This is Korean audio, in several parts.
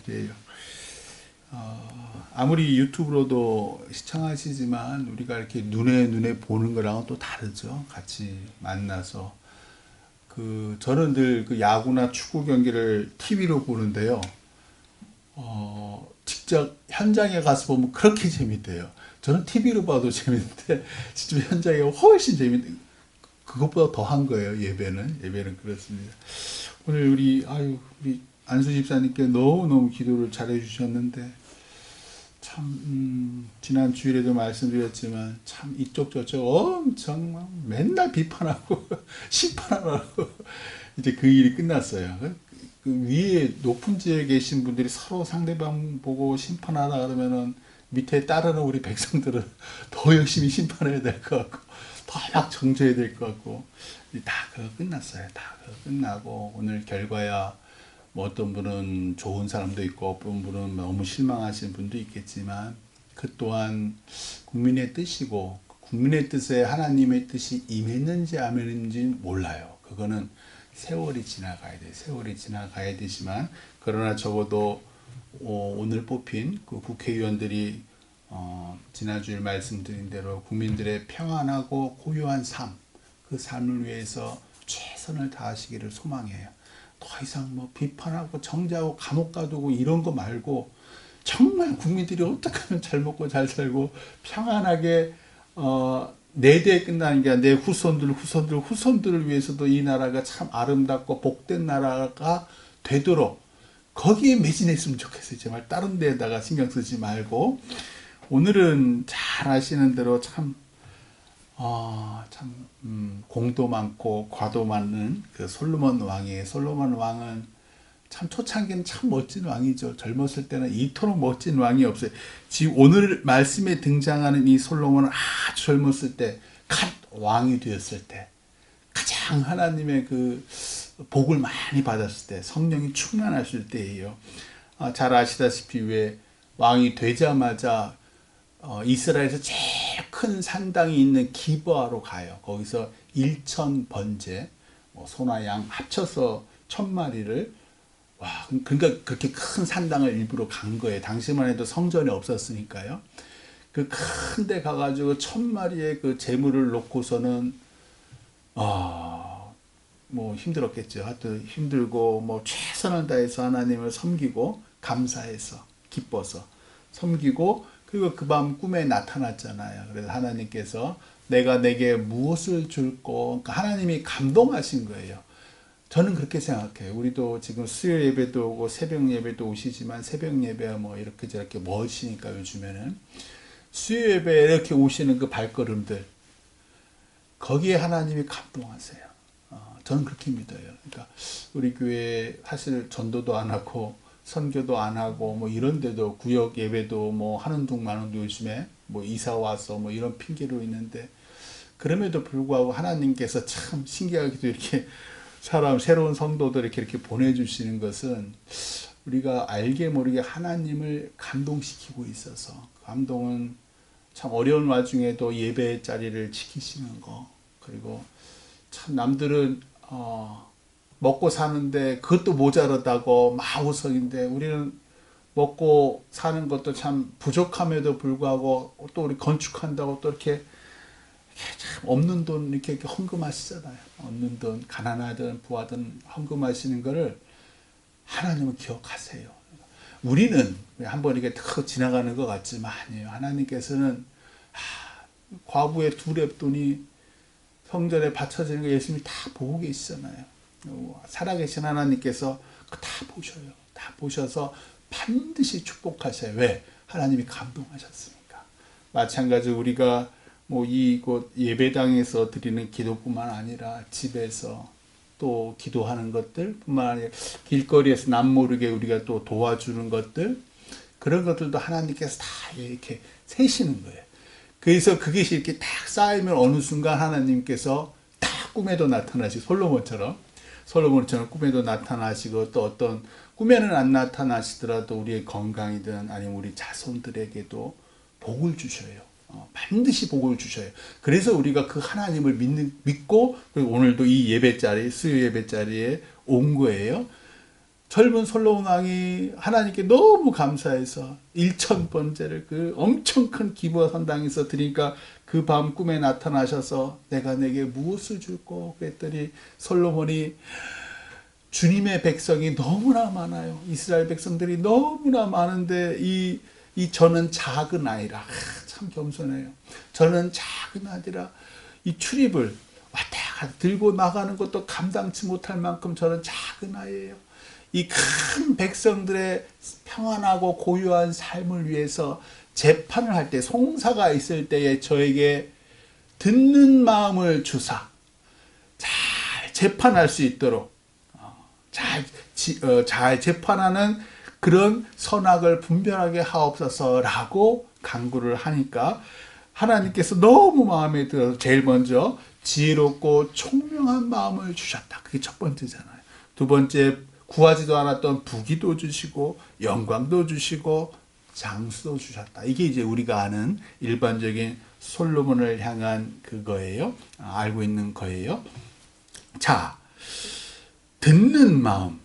그래요. 아무리 유튜브로도 시청하시지만 우리가 이렇게 눈에 보는 거랑은 또 다르죠. 같이 만나서 저는 늘 그 야구나 축구 경기를 TV로 보는데요. 직접 현장에 가서 보면 그렇게 재밌대요. 저는 TV로 봐도 재밌는데 직접 현장에 훨씬 재밌는 그것보다 더한 거예요. 예배는 그렇습니다. 오늘 우리 안수 집사님께 너무너무 기도를 잘해 주셨는데 참 지난 주일에도 말씀드렸지만 참 이쪽 저쪽 엄청 막 맨날 비판하고 심판하고 이제 그 일이 끝났어요. 그 위에 높은 지에 계신 분들이 서로 상대방 보고 심판하다 그러면은 밑에 따르는 우리 백성들은 더 열심히 심판해야 될 것 같고 더 막 정죄해야 될 것 같고 다 그거 끝났어요. 다 그거 끝나고 오늘 결과야 뭐 어떤 분은 좋은 사람도 있고 어떤 분은 너무 실망하시는 분도 있겠지만 그 또한 국민의 뜻이고 국민의 뜻에 하나님의 뜻이 임했는지 안 임했는지 몰라요. 그거는 세월이 지나가야 돼. 세월이 지나가야 되지만 그러나 적어도 오늘 뽑힌 그 국회의원들이 지난주에 말씀드린 대로 국민들의 평안하고 고요한 삶, 그 삶을 위해서 최선을 다하시기를 소망해요. 더 이상 뭐 비판하고 정죄하고 감옥 가두고 이런 거 말고 정말 국민들이 어떻게 하면 잘 먹고 잘 살고 평안하게 내 대에 끝나는 게 아니라 내 후손들을 위해서도 이 나라가 참 아름답고 복된 나라가 되도록 거기에 매진했으면 좋겠어요. 정말 다른 데에다가 신경 쓰지 말고 오늘은 잘 아시는 대로 공도 많고 과도 많은 그 솔로몬 왕이에요. 솔로몬 왕은 참 초창기는 참 멋진 왕이죠. 젊었을 때는 이토록 멋진 왕이 없어요. 지금 오늘 말씀에 등장하는 이 솔로몬은 아주 젊었을 때, 갓 왕이 되었을 때, 가장 하나님의 그 복을 많이 받았을 때, 성령이 충만하실 때예요. 잘 아시다시피 왜 왕이 되자마자 이스라엘에서 제일 큰 산당이 있는 기브아로 가요. 거기서 1,000번제, 소나 양 합쳐서 1,000마리를 그러니까 그렇게 큰 산당을 일부러 간 거예요. 당시만 해도 성전이 없었으니까요. 그 큰 데 가가지고 1,000마리의 그 제물을 놓고서는 뭐 힘들었겠죠. 하여튼 힘들고 뭐 최선을 다해서 하나님을 섬기고 감사해서 기뻐서 섬기고 그리고 그 밤 꿈에 나타났잖아요. 그래서 하나님께서 내가 내게 무엇을 줄고 그러니까 하나님이 감동하신 거예요. 저는 그렇게 생각해요. 우리도 지금 수요 예배도 오고 새벽 예배도 오시지만 새벽 예배야 뭐 이렇게 저렇게 멋이니까 요즘에는 수요 예배에 이렇게 오시는 그 발걸음들 거기에 하나님이 감동하세요. 저는 그렇게 믿어요. 그러니까 우리 교회 사실 전도도 안 하고 선교도 안 하고 뭐 이런데도 구역 예배도 뭐 하는 둥 마는 둥 요즘에 뭐 이사 와서 뭐 이런 핑계로 있는데 그럼에도 불구하고 하나님께서 참 신기하게도 이렇게 새로운 성도들 이렇게 보내주시는 것은 우리가 알게 모르게 하나님을 감동시키고 있어서 감동은 참 어려운 와중에도 예배의 자리를 지키시는 거 그리고 참 남들은 먹고 사는데 그것도 모자르다고 마구석인데 우리는 먹고 사는 것도 참 부족함에도 불구하고 또 우리 건축한다고 또 이렇게 참 없는 돈 이렇게 헌금하시잖아요. 없는 돈 가난하든 부하든 헌금하시는 거를 하나님은 기억하세요. 우리는 한번 이렇게 탁 지나가는 것 같지만 아니에요. 하나님께서는 과부의 2렙돈이 성전에 바쳐지는 거 예수님이 다 보고 계시잖아요. 살아계신 하나님께서 다 보셔요. 다 보셔서 반드시 축복하셔요. 왜? 하나님이 감동하셨으니까. 마찬가지로 우리가 뭐 이곳 예배당에서 드리는 기도뿐만 아니라 집에서 또 기도하는 것들 뿐만 아니라 길거리에서 남모르게 우리가 또 도와주는 것들 그런 것들도 하나님께서 다 이렇게 세시는 거예요. 그래서 그것이 이렇게 딱 쌓이면 어느 순간 하나님께서 딱 꿈에도 나타나시고 솔로몬처럼 꿈에도 나타나시고 또 어떤 꿈에는 안 나타나시더라도 우리의 건강이든 아니면 우리 자손들에게도 복을 주셔요. 반드시 복을 주셔요. 그래서 우리가 그 하나님을 믿고 오늘도 이 예배 자리 수요 예배 자리에 온 거예요. 젊은 솔로몬 왕이 하나님께 너무 감사해서 1000번째를 그 엄청 큰 기브아 산당에서 드리니까 그 밤 꿈에 나타나셔서 내가 내게 무엇을 줄꼬 그랬더니 솔로몬이 주님의 백성이 너무나 많아요. 이스라엘 백성들이 너무나 많은데 이 저는 작은 아이라 참 겸손해요. 저는 작은 아이라 이 출입을 왔다 갔다 들고 나가는 것도 감당치 못할 만큼 저는 작은 아이예요. 이 큰 백성들의 평안하고 고요한 삶을 위해서 재판을 할 때 송사가 있을 때에 저에게 듣는 마음을 주사 잘 재판할 수 있도록 잘 재판하는 그런 선악을 분별하게 하옵소서라고 간구를 하니까 하나님께서 너무 마음에 들어서 제일 먼저 지혜롭고 총명한 마음을 주셨다. 그게 첫 번째잖아요. 두 번째, 구하지도 않았던 부귀도 주시고 영광도 주시고 장수도 주셨다. 이게 이제 우리가 아는 일반적인 솔로몬을 향한 그거예요. 알고 있는 거예요. 자, 듣는 마음.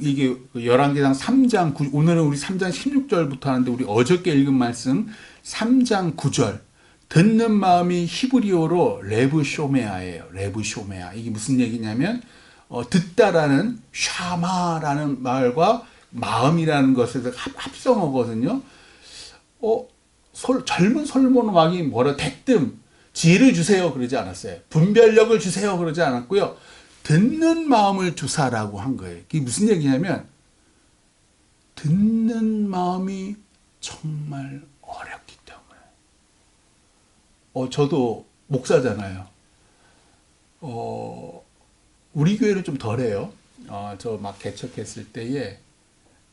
이게 열왕기상 3장 9, 오늘은 우리 3장 16절부터 하는데 우리 어저께 읽은 말씀 3장 9절. 듣는 마음이 히브리어로 레브쇼메아예요. 레브쇼메아. 이게 무슨 얘기냐면 듣다라는 샤마라는 말과 마음이라는 것에서 합성어거든요. 젊은 솔로몬 왕이 뭐라 대뜸 지혜를 주세요 그러지 않았어요. 분별력을 주세요 그러지 않았고요. 듣는 마음을 주사라고 한 거예요. 이게 무슨 얘기냐면 듣는 마음이 정말 어렵기 때문에. 저도 목사잖아요. 우리 교회는 좀 덜해요. 저 막 개척했을 때에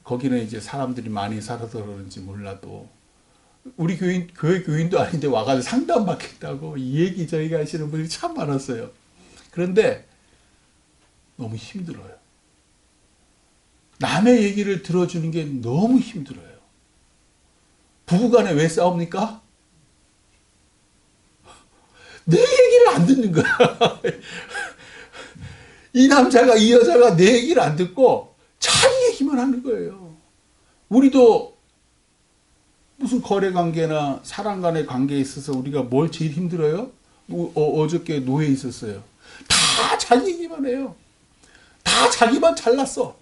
거기는 이제 사람들이 많이 살아서 그런지 몰라도 우리 교회 교인도 아닌데 와가지고 상담 받겠다고 이 얘기 저희가 하시는 분들이 참 많았어요. 그런데 너무 힘들어요. 남의 얘기를 들어주는 게 너무 힘들어요. 부부간에 왜 싸웁니까? 내 얘기를 안 듣는 거야. 이 남자가 이 여자가 내 얘기를 안 듣고 자기 얘기만 하는 거예요. 우리도 무슨 거래 관계나 사람 간의 관계에 있어서 우리가 뭘 제일 힘들어요? 어저께 노예에 있었어요. 다 자기 얘기만 해요. 다 자기만 잘났어.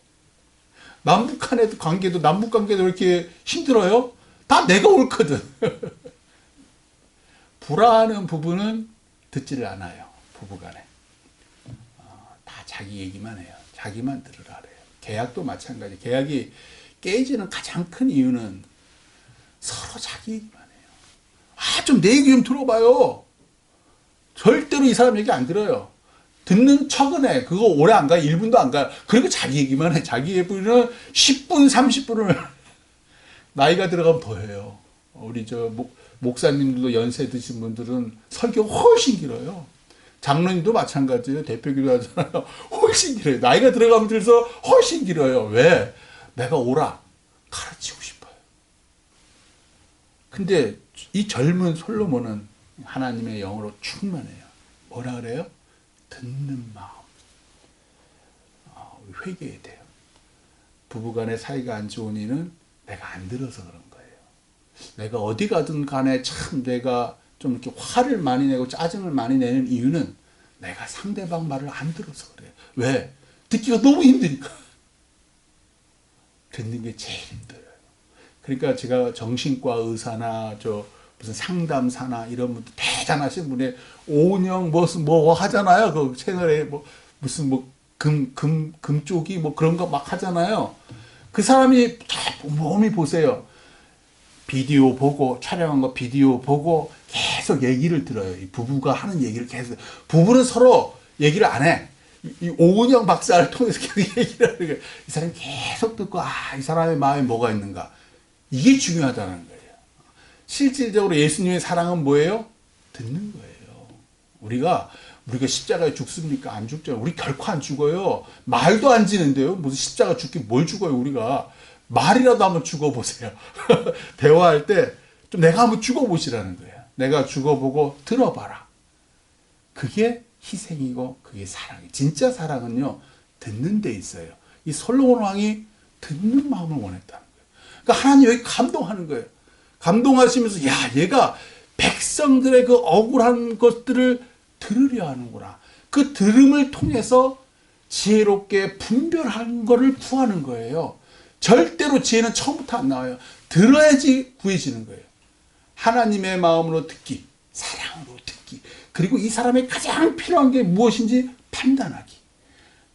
남북 간의 관계도 남북 관계도 이렇게 힘들어요? 다 내가 옳거든. 불화하는 부부는 듣지를 않아요. 부부간에. 다 자기 얘기만 해요. 자기만 들으라 그래요. 계약도 마찬가지. 계약이 깨지는 가장 큰 이유는 서로 자기 얘기만 해요. 좀 내 얘기 좀 들어봐요. 절대로 이 사람 얘기 안 들어요. 듣는 척은 해. 그거 오래 안 가요. 1분도 안 가요. 그리고 자기 얘기만 해. 자기 얘기는 10분, 30분을 나이가 들어가면 더 해요. 우리 목사님들도 연세 드신 분들은 설교 훨씬 길어요. 장로님도 마찬가지예요. 대표기도 하잖아요. 훨씬 길어요. 나이가 들어가면 들어서 훨씬 길어요. 왜? 내가 오라 가르치고 싶어요. 근데 이 젊은 솔로몬은 하나님의 영으로 충만해요. 뭐라 그래요? 듣는 마음. 회개해야 돼요. 부부간의 사이가 안 좋은 이는 내가 안 들어서 그런 거예요. 내가 어디 가든 간에 참 내가 좀 이렇게 화를 많이 내고 짜증을 많이 내는 이유는 내가 상대방 말을 안 들어서 그래요. 왜? 듣기가 너무 힘드니까. 듣는 게 제일 힘들어요. 그러니까 제가 정신과 의사나 무슨 상담사나 이런 분들 대단하신 분의 오은영 뭐 하잖아요. 그 채널에 무슨 금쪽이 그런 거 막 하잖아요. 그 사람이 몸이 보세요. 비디오 보고 촬영한 거 비디오 보고 계속 얘기를 들어요. 이 부부가 하는 얘기를 계속. 부부는 서로 얘기를 안 해. 이 오은영 박사를 통해서 계속 얘기를 하는 거예요. 이 사람이 계속 듣고 이 사람의 마음에 뭐가 있는가. 이게 중요하다는 거예요. 실질적으로 예수님의 사랑은 뭐예요? 듣는 거예요. 우리가 십자가에 죽습니까? 안 죽죠. 우리 결코 안 죽어요. 말도 안 지는데요. 무슨 십자가 죽긴 뭘 죽어요, 우리가. 말이라도 한번 죽어보세요. 대화할 때 좀 내가 한번 죽어보시라는 거예요. 내가 죽어보고 들어봐라. 그게 희생이고 그게 사랑이에요. 진짜 사랑은요. 듣는 데 있어요. 이 솔로몬 왕이 듣는 마음을 원했다는 거예요. 그러니까 하나님 여기 감동하는 거예요. 감동하시면서 야, 얘가 백성들의 그 억울한 것들을 들으려 하는구나. 그 들음을 통해서 지혜롭게 분별하는 것을 구하는 거예요. 절대로 지혜는 처음부터 안 나와요. 들어야지 구해지는 거예요. 하나님의 마음으로 듣기, 사랑으로 듣기, 그리고 이 사람의 가장 필요한 게 무엇인지 판단하기.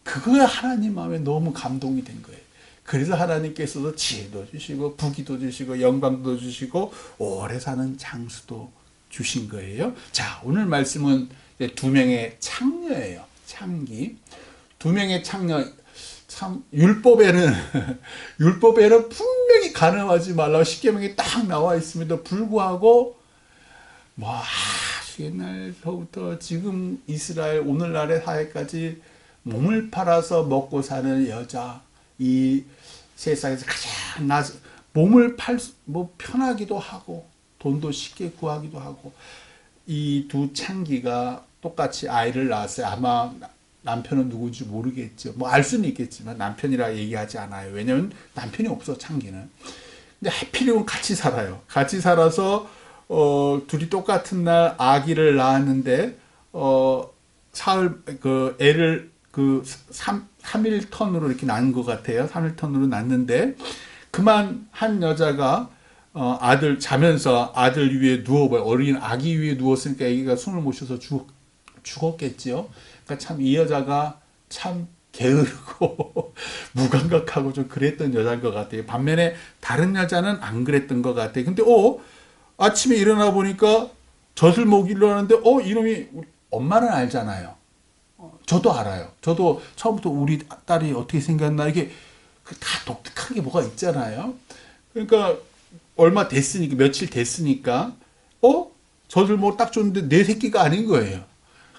그거에 하나님 마음에 너무 감동이 된 거예요. 그래서 하나님께서도 지혜도 주시고 부귀도 주시고 영광도 주시고 오래 사는 장수도 주신 거예요. 자, 오늘 말씀은 두 명의 창녀예요. 창기. 두 명의 창녀. 참 율법에는 율법에는 분명히 간음하지 말라고 십계명이 딱 나와 있음에도 불구하고 뭐 옛날서부터 지금 이스라엘 오늘날의 사회까지 몸을 팔아서 먹고 사는 여자, 이 세상에서 가장 몸을 뭐 편하기도 하고 돈도 쉽게 구하기도 하고 이 두 창기가 똑같이 아이를 낳았어요. 아마 남편은 누군지 모르겠죠. 뭐 알 수는 있겠지만 남편이라 얘기하지 않아요. 왜냐면 남편이 없어, 창기는. 근데 하필이면 같이 살아요. 같이 살아서 둘이 똑같은 날 아기를 낳았는데 사흘 그 애를 그 3일턴으로 이렇게 낳은 것 같아요. 3일턴으로 낳는데 그만 한 여자가 아들 자면서 아들 위에 누워봐요. 어린 아기 위에 누웠으니까 아기가 숨을 못 쉬어서 죽었겠지요. 그러니까 참 이 여자가 참 게으르고 무감각하고 좀 그랬던 여자인 것 같아요. 반면에 다른 여자는 안 그랬던 것 같아요. 근데 아침에 일어나 보니까 젖을 먹이려 하는데 이놈이 엄마는 알잖아요. 저도 알아요. 저도 처음부터 우리 딸이 어떻게 생겼나 이게 다 독특한 게 뭐가 있잖아요. 그러니까 얼마 됐으니까 며칠 됐으니까 젖을 뭐 딱 줬는데 내 새끼가 아닌 거예요.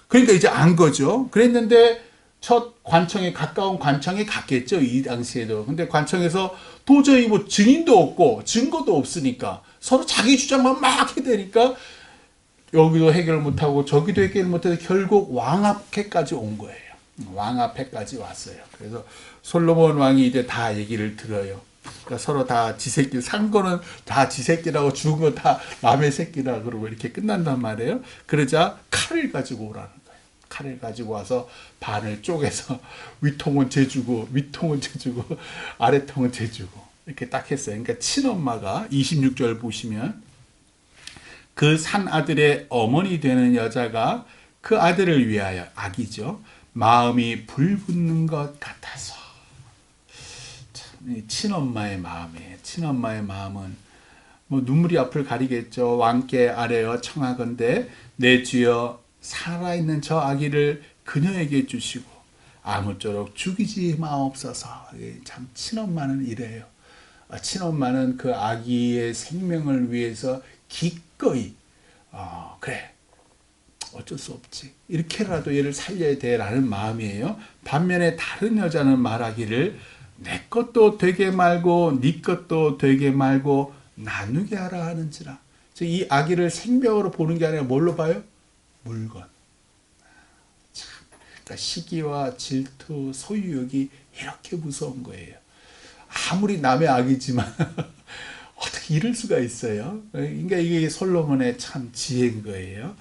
그러니까 이제 안 거죠. 그랬는데 첫 관청에 가까운 관청에 갔겠죠. 이 당시에도. 근데 관청에서 도저히 뭐 증인도 없고 증거도 없으니까 서로 자기 주장만 막 해대니까 여기도 해결 못하고 저기도 해결 못해서 결국 왕 앞에까지 온 거예요. 왕 앞에까지 왔어요. 그래서 솔로몬 왕이 이제 다 얘기를 들어요. 그러니까 서로 다 지 새끼, 산 거는 다 지 새끼라고 죽은 건 다 남의 새끼라 그러고 이렇게 끝난단 말이에요. 그러자 칼을 가지고 오라는 거예요. 칼을 가지고 와서 반을 쪼개서 위통은 재주고 위통은 재주고 아래통은 재주고 이렇게 딱 했어요. 그러니까 친엄마가 26절 보시면 그 산 아들의 어머니 되는 여자가 그 아들을 위하여 아기죠. 마음이 불붙는 것 같아서. 참, 친엄마의 마음이에요. 친엄마의 마음은 뭐 눈물이 앞을 가리겠죠. 왕께 아뢰어 청하건대 내 주여 살아있는 저 아기를 그녀에게 주시고 아무쪼록 죽이지 마옵소서. 참 친엄마는 이래요. 친엄마는 그 아기의 생명을 위해서 기꺼이 그래 어쩔 수 없지 이렇게라도 얘를 살려야 돼라는 마음이에요. 반면에 다른 여자는 말하기를 내 것도 되게 말고 네 것도 되게 말고 나누게 하라 하는지라. 즉 이 아기를 생명으로 보는 게 아니라 뭘로 봐요? 물건. 참, 그러니까 시기와 질투, 소유욕이 이렇게 무서운 거예요. 아무리 남의 아기지만 어떻게 이럴 수가 있어요? 그러니까 이게 솔로몬의 참 지혜인 거예요.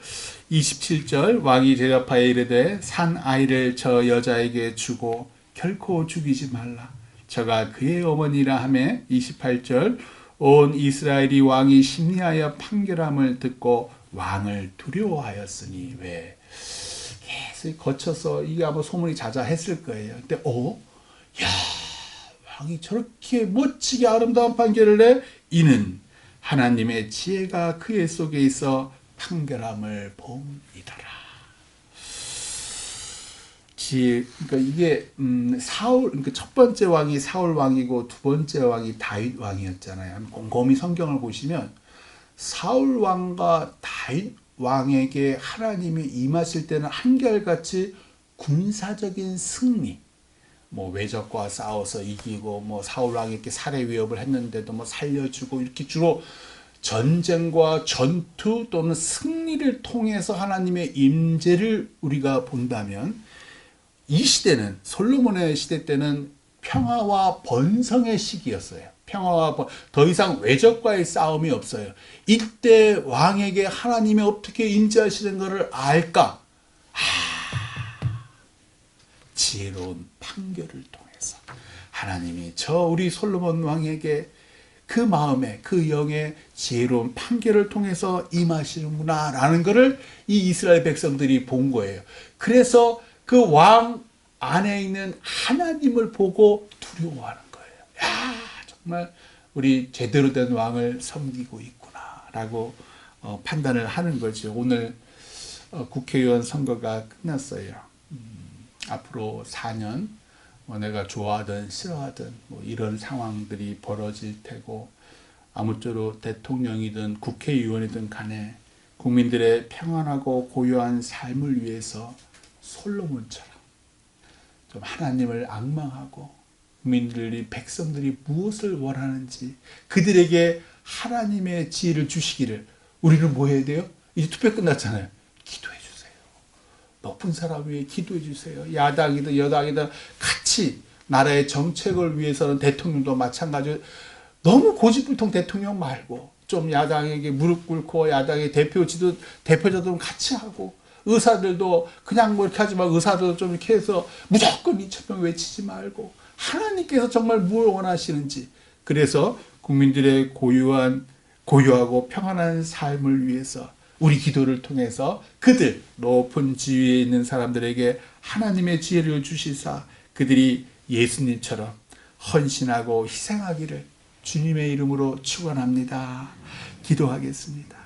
27절 왕이 대답하여 이르되 산 아이를 저 여자에게 주고 결코 죽이지 말라. 저가 그의 어머니라 하며 28절 온 이스라엘이 왕이 심리하여 판결함을 듣고 왕을 두려워하였으니 왜 계속 거쳐서 이게 아마 소문이 자자했을 거예요. 근데 야 왕이 저렇게 멋지게 아름다운 판결을 내 이는 하나님의 지혜가 그의 속에 있어 판결함을 봄이더라. 그러니까 이게 그러니까 첫 번째 왕이 사울 왕이고 두 번째 왕이 다윗 왕이었잖아요. 곰곰이 성경을 보시면 사울 왕과 다윗 왕에게 하나님이 임하실 때는 한결같이 군사적인 승리, 뭐 외적과 싸워서 이기고 뭐 사울 왕에게 살해 위협을 했는데도 뭐 살려주고 이렇게 주로 전쟁과 전투 또는 승리를 통해서 하나님의 임재를 우리가 본다면 이 시대는 솔로몬의 시대 때는 평화와 번성의 시기였어요. 더 이상 외적과의 싸움이 없어요. 이때 왕에게 하나님이 어떻게 임재하시는 것을 알까? 지혜로운 판결을 통해서 하나님이 우리 솔로몬 왕에게 그 마음에 그 영의 지혜로운 판결을 통해서 임하시는구나 라는 것을 이 이스라엘 백성들이 본 거예요. 그래서 그 왕 안에 있는 하나님을 보고 두려워하는 거예요. 야, 정말 우리 제대로 된 왕을 섬기고 있구나 라고 판단을 하는 거죠. 오늘 국회의원 선거가 끝났어요. 앞으로 4년 내가 좋아하든 싫어하든 이런 상황들이 벌어질 테고, 아무쪼록 대통령이든 국회의원이든 간에 국민들의 평안하고 고요한 삶을 위해서 솔로몬처럼 좀 하나님을 앙망하고 국민들이 백성들이 무엇을 원하는지 그들에게 하나님의 지혜를 주시기를, 우리는 뭐 해야 돼요? 이제 투표 끝났잖아요. 기도해 주세요. 높은 사람 위해 기도해 주세요. 야당이든 여당이든 같이 나라의 정책을 위해서는 대통령도 마찬가지로 너무 고집불통 대통령 말고 좀 야당에게 무릎 꿇고 야당의 대표자들은 같이 하고, 의사들도 그냥 뭐 이렇게 하지만 의사들도 좀 이렇게 해서 무조건 2,000명 외치지 말고 하나님께서 정말 뭘 원하시는지, 그래서 국민들의 고요하고 평안한 삶을 위해서 우리 기도를 통해서 그들 높은 지위에 있는 사람들에게 하나님의 지혜를 주시사 그들이 예수님처럼 헌신하고 희생하기를 주님의 이름으로 축원합니다. 기도하겠습니다.